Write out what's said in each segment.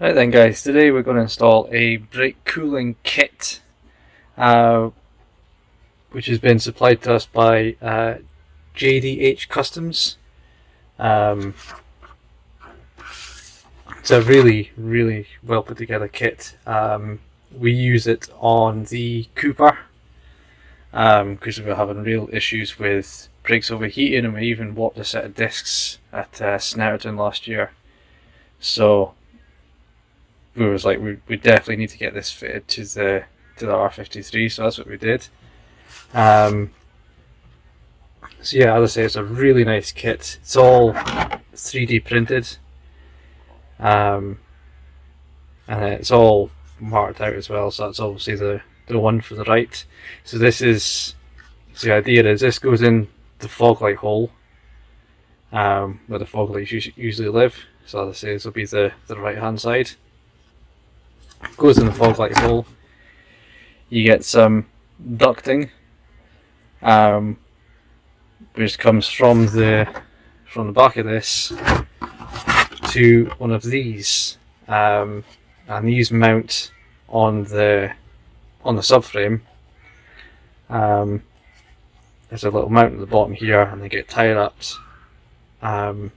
Right then guys, today we're going to install a brake cooling kit which has been supplied to us by JDH Customs. It's a really well put together kit. We use it on the Cooper because we were having real issues with brakes overheating, and we even warped a set of discs at Snetterton last year. So we was like, we definitely need to get this fitted to the R53, so that's what we did. So yeah, as I say, it's a really nice kit. It's all 3D printed, and it's all marked out as well. So that's obviously the one for the right. So this is, so the idea is this goes in the fog light hole, where the fog lights usually live. So as I say, this will be the right hand side. Goes in the fog light hole. You get some ducting, which comes from the back of this to one of these, and these mount on the subframe. There's a little mount at the bottom here, and they get tied up to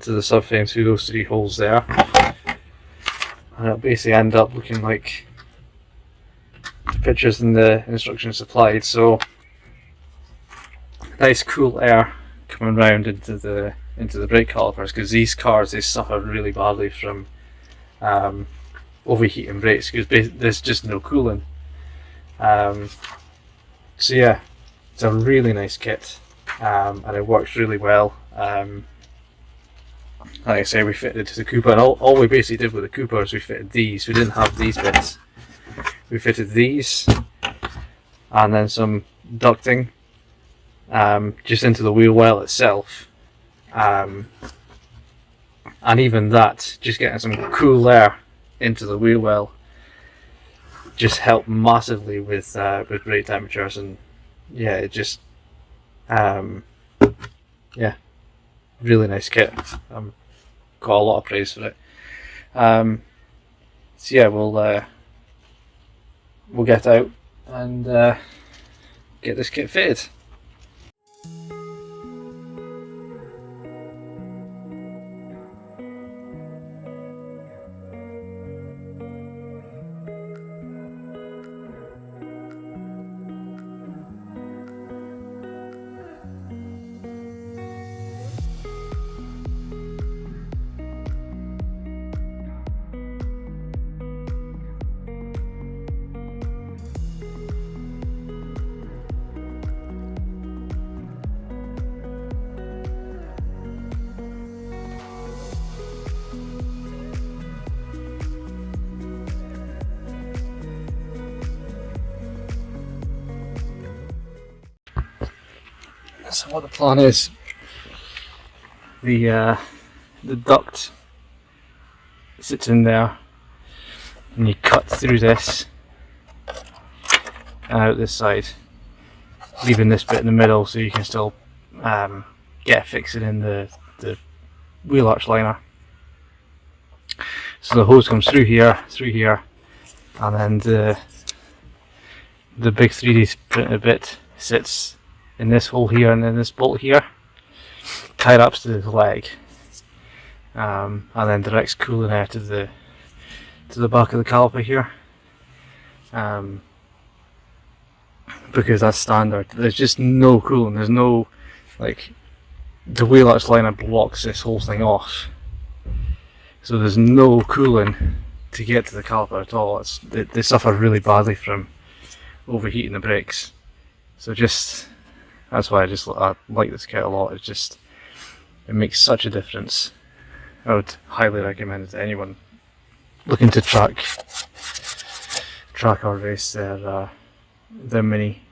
the subframe through those three holes there, and it'll basically end up looking like the pictures in the instructions supplied. So nice cool air coming round into the brake calipers, because these cars, they suffer really badly from overheating brakes because there's just no cooling. So yeah, it's a really nice kit, and it works really well. Like I say, we fitted it to the Cooper, and all we basically did with the Cooper is we fitted these. We didn't have these bits. We fitted these, and then some ducting just into the wheel well itself, and even that, just getting some cool air into the wheel well, just helped massively with brake temperatures. And yeah, it just yeah, really nice kit. Got a lot of praise for it. So yeah, we'll get out and get this kit fitted. So what the plan is, the duct sits in there, and you cut through this and out this side, leaving this bit in the middle so you can still get fixing in the wheel arch liner. So the hose comes through here, and then the big 3D printed bit sits in this hole here, and then this bolt here, tied up to the leg, and then directs cooling air to the back of the caliper here, because that's standard. There's just no cooling. There's no, like, the wheel arch liner blocks this whole thing off, so there's no cooling to get to the caliper at all. They suffer really badly from overheating the brakes. So that's why I like this kit a lot. It makes such a difference. I would highly recommend it to anyone looking to track or race their Mini.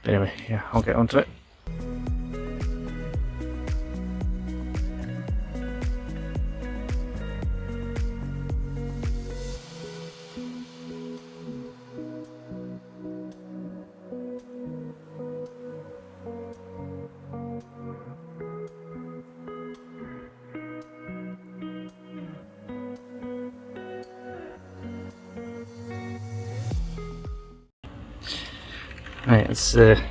But anyway, yeah, I'll get onto it. Right, it's a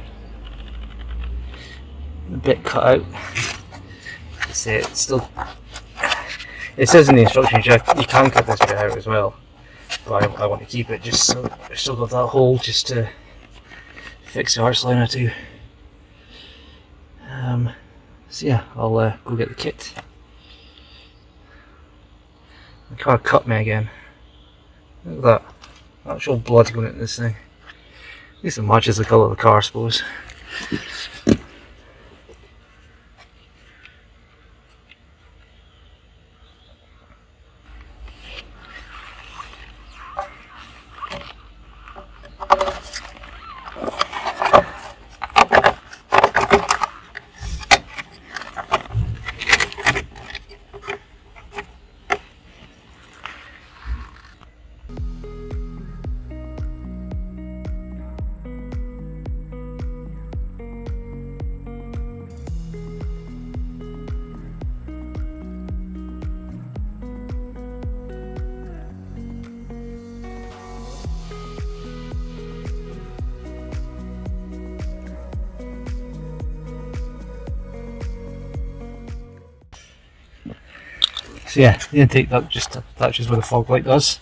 bit cut out. It's still. It says in the instructions you can cut this bit out as well, but I want to keep it just so I've still got that hole just to fix the arch liner too. So yeah, I'll go get the kit. The car cut me again. Look at that. Actual blood going into this thing. At least it matches the colour of the car, I suppose. So yeah, the intake duct just attaches where the fog light does.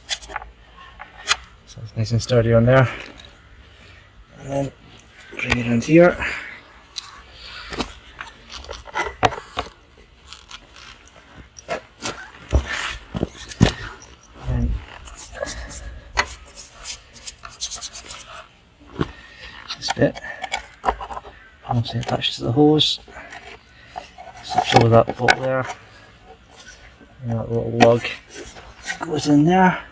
So it's nice and sturdy on there. And then bring it around here. And this bit obviously attached to the hose. Slips over that bolt there. And that little lug goes in there.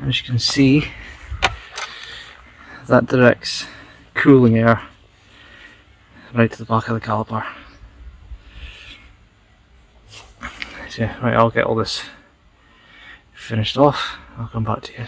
As you can see, that directs cooling air right to the back of the caliper. So yeah, right, I'll get all this finished off. I'll come back to you.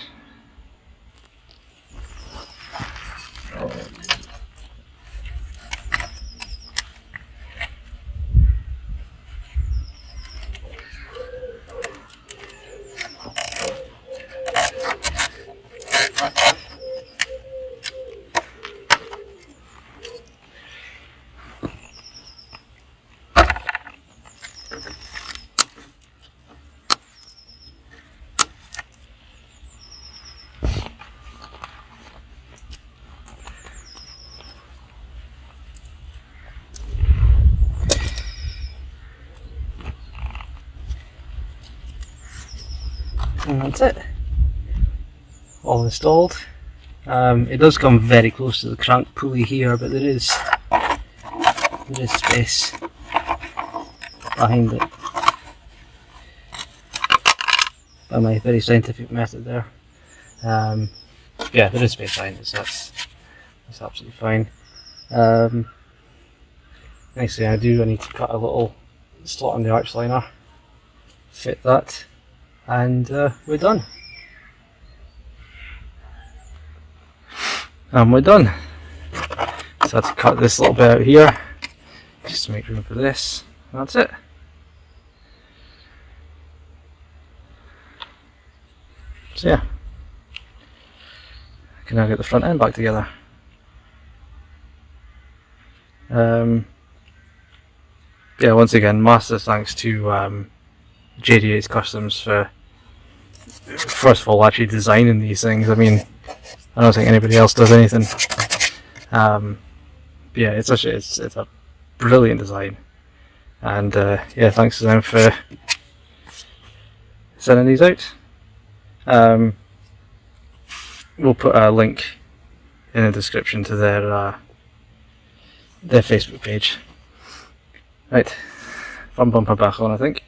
And that's it, all installed. It does come very close to the crank pulley here, but there is space behind it by my very scientific method there. Yeah, there is space behind it, so that's absolutely fine. Next thing I need to cut a little slot on the arch liner, fit that, and we're done. And we're done. So I had to cut this little bit out here just to make room for this. And that's it. So yeah, I can now get the front end back together. Yeah, once again, massive thanks to JDH Customs for, first of all, actually designing these things. I mean, I don't think anybody else does anything. Yeah, it's a brilliant design, and yeah, thanks to them for sending these out. We'll put a link in the description to their Facebook page. Right, front bumper back on, I think.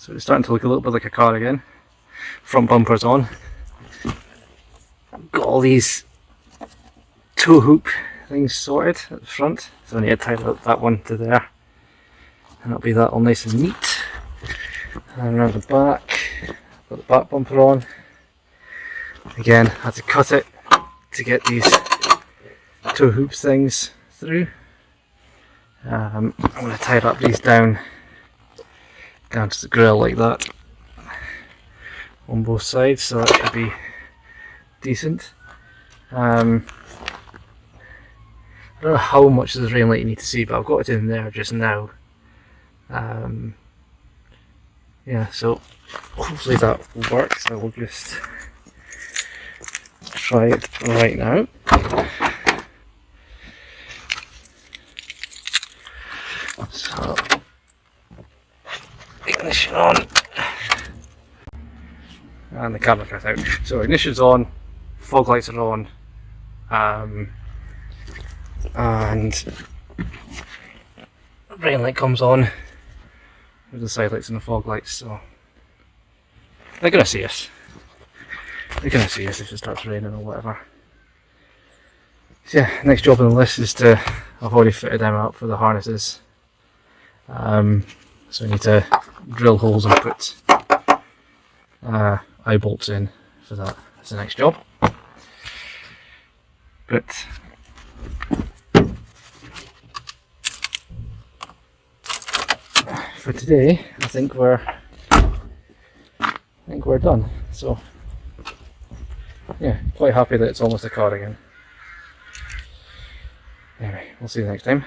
So it's starting to look a little bit like a car again. Front bumper's on. Got all these tow hoop things sorted at the front, so I need to tie that one to there, and that'll be that all nice and neat. And around the back, got the back bumper on. Again, I had to cut it to get these tow hoop things through. I'm going to tie up these down to the grill like that on both sides, so that should be decent. I don't know how much of the rain light you need to see, but I've got it in there just now. Yeah, so hopefully that will work. So we'll just try it right now. So ignition on, and the camera cut out. So ignition's on, fog lights are on, and rain light comes on with the side lights and the fog lights, so they're gonna see us. They're gonna see us if it starts raining or whatever. So yeah, next job on the list is to, I've already fitted them out for the harnesses. So I need to drill holes and put eye bolts in for that. That's the next job. But for today, I think we're done. So yeah, quite happy that it's almost a car again. Anyway, we'll see you next time.